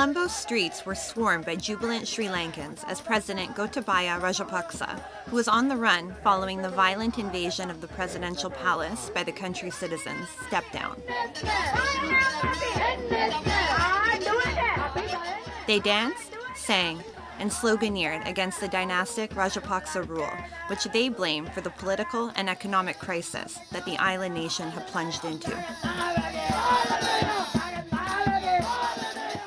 Colombo's streets were swarmed by jubilant Sri Lankans as President Gotabaya Rajapaksa, who was on the run following the violent invasion of the presidential palace by the country's citizens, stepped down. They danced, sang, and sloganeered against the dynastic Rajapaksha rule, which they blame for the political and economic crisis that the island nation had plunged into.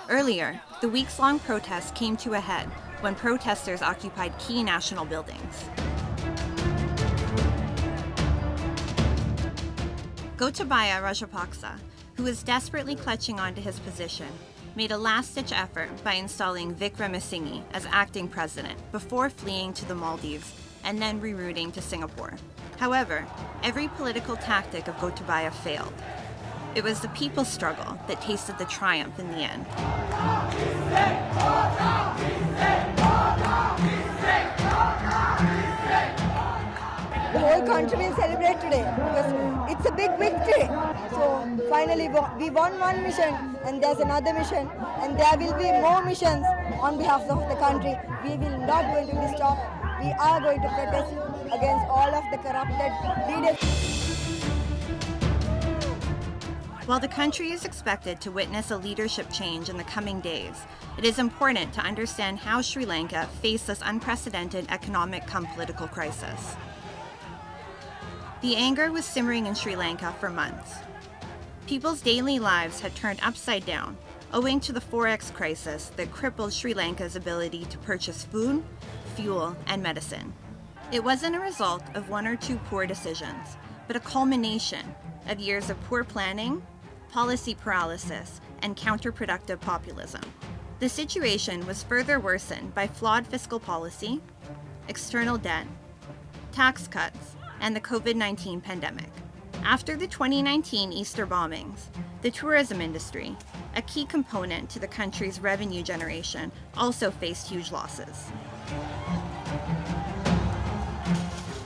Earlier, the weeks-long protests came to a head when protesters occupied key national buildings. Gotabaya Rajapaksa, who was desperately clutching onto his position, made a last-ditch effort by installing Vikramasinghe as acting president before fleeing to the Maldives and then rerouting to Singapore. However, every political tactic of Gotabaya failed. It was the people's struggle that tasted the triumph in the end. The whole country will celebrate today because it's a big victory. So finally we won one mission and there's another mission and there will be more missions on behalf of the country. We will not going to be stopped. We are going to protest against all of the corrupted leaders. While the country is expected to witness a leadership change in the coming days, it is important to understand how Sri Lanka faced this unprecedented economic cum political crisis. The anger was simmering in Sri Lanka for months. People's daily lives had turned upside down, owing to the Forex crisis that crippled Sri Lanka's ability to purchase food, fuel, and medicine. It wasn't a result of one or two poor decisions, but a culmination of years of poor planning, policy paralysis, and counterproductive populism. The situation was further worsened by flawed fiscal policy, external debt, tax cuts, and the COVID-19 pandemic. After the 2019 Easter bombings, the tourism industry, a key component to the country's revenue generation, also faced huge losses.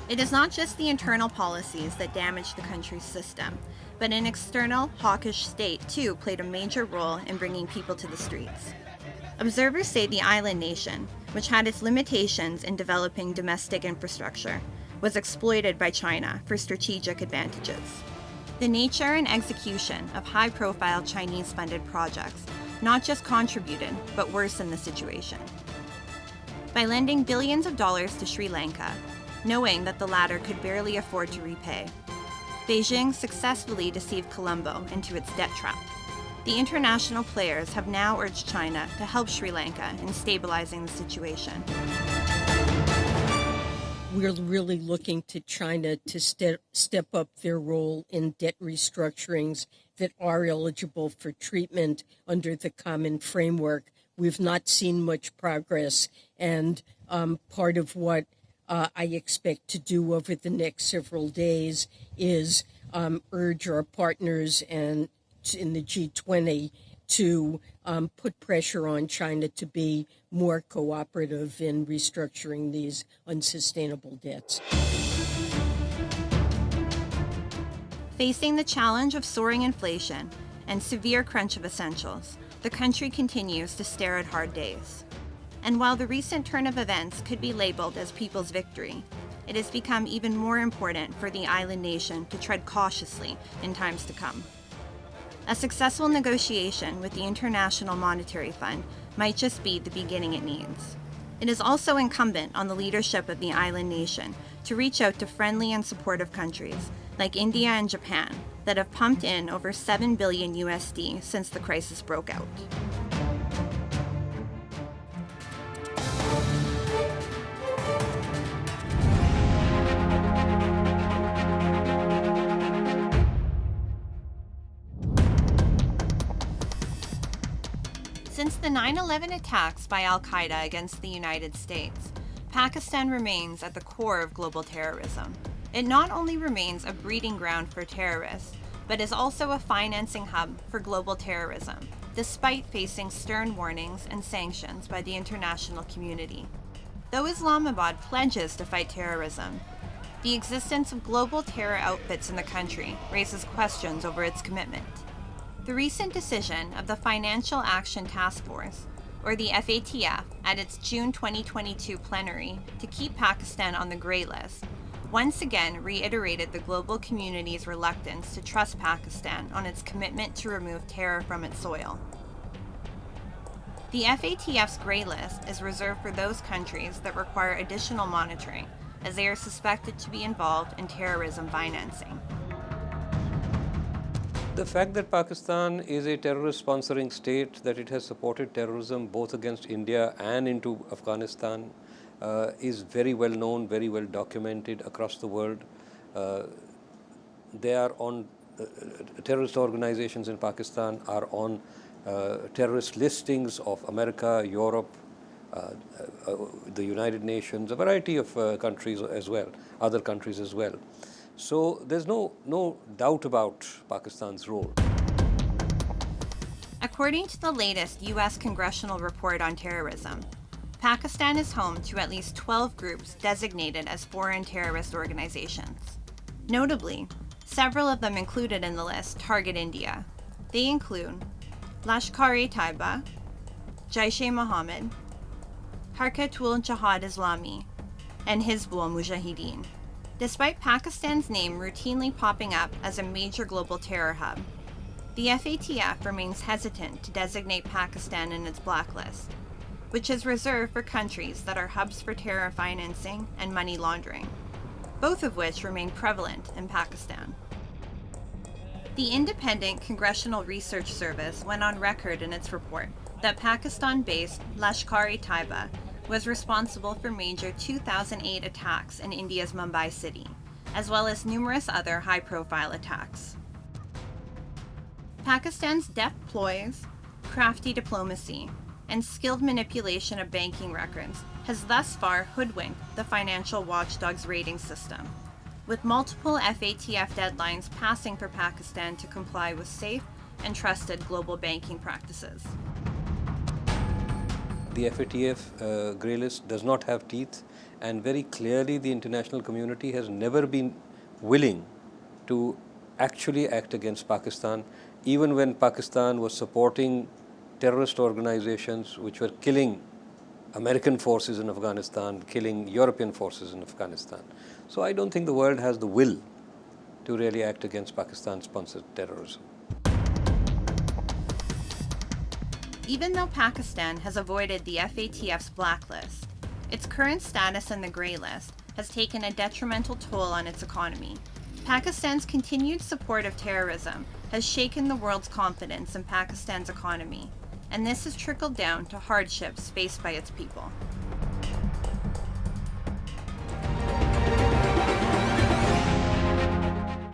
It is not just the internal policies that damaged the country's system, but an external, hawkish state too played a major role in bringing people to the streets. Observers say the island nation, which had its limitations in developing domestic infrastructure, was exploited by China for strategic advantages. The nature and execution of high-profile Chinese-funded projects not just contributed, but worsened the situation. By lending billions of dollars to Sri Lanka, knowing that the latter could barely afford to repay, Beijing successfully deceived Colombo into its debt trap. The international players have now urged China to help Sri Lanka in stabilizing the situation. We're really looking to China to step up their role in debt restructurings that are eligible for treatment under the common framework. We've not seen much progress, and part of what I expect to do over the next several days is urge our partners and in the G20 to put pressure on China to be more cooperative in restructuring these unsustainable debts. Facing the challenge of soaring inflation and severe crunch of essentials, the country continues to stare at hard days. And while the recent turn of events could be labeled as people's victory, it has become even more important for the island nation to tread cautiously in times to come. A successful negotiation with the International Monetary Fund might just be the beginning it needs. It is also incumbent on the leadership of the island nation to reach out to friendly and supportive countries like India and Japan that have pumped in over $7 billion USD since the crisis broke out. Since the 9/11 attacks by Al-Qaeda against the United States, Pakistan remains at the core of global terrorism. It not only remains a breeding ground for terrorists, but is also a financing hub for global terrorism, despite facing stern warnings and sanctions by the international community. Though Islamabad pledges to fight terrorism, the existence of global terror outfits in the country raises questions over its commitment. The recent decision of the Financial Action Task Force, or the FATF, at its June 2022 plenary to keep Pakistan on the gray list, once again reiterated the global community's reluctance to trust Pakistan on its commitment to remove terror from its soil. The FATF's gray list is reserved for those countries that require additional monitoring, as they are suspected to be involved in terrorism financing. The fact that Pakistan is a terrorist sponsoring state, that it has supported terrorism both against India and into Afghanistan, is very well known, very well documented across the world. They are on, terrorist organizations in Pakistan are on terrorist listings of America, Europe, the United Nations, a variety of countries as well, other countries as well. So there's no doubt about Pakistan's role. According to the latest U.S. congressional report on terrorism, Pakistan is home to at least 12 groups designated as foreign terrorist organizations. Notably, several of them included in the list target India. They include Lashkar-e-Taiba, Jaish-e-Mohammed, Harkat-ul-Jihad Islami, and Hizbul Mujahideen. Despite Pakistan's name routinely popping up as a major global terror hub, the FATF remains hesitant to designate Pakistan in its blacklist, which is reserved for countries that are hubs for terror financing and money laundering, both of which remain prevalent in Pakistan. The Independent Congressional Research Service went on record in its report that Pakistan-based Lashkar-e-Taiba was responsible for major 2008 attacks in India's Mumbai city, as well as numerous other high-profile attacks. Pakistan's deft ploys, crafty diplomacy, and skilled manipulation of banking records has thus far hoodwinked the financial watchdog's rating system, with multiple FATF deadlines passing for Pakistan to comply with safe and trusted global banking practices. The FATF grey list does not have teeth, and very clearly the international community has never been willing to actually act against Pakistan, even when Pakistan was supporting terrorist organizations which were killing American forces in Afghanistan, killing European forces in Afghanistan. So I don't think the world has the will to really act against Pakistan-sponsored terrorism. Even though Pakistan has avoided the FATF's blacklist, its current status in the gray list has taken a detrimental toll on its economy. Pakistan's continued support of terrorism has shaken the world's confidence in Pakistan's economy, and this has trickled down to hardships faced by its people.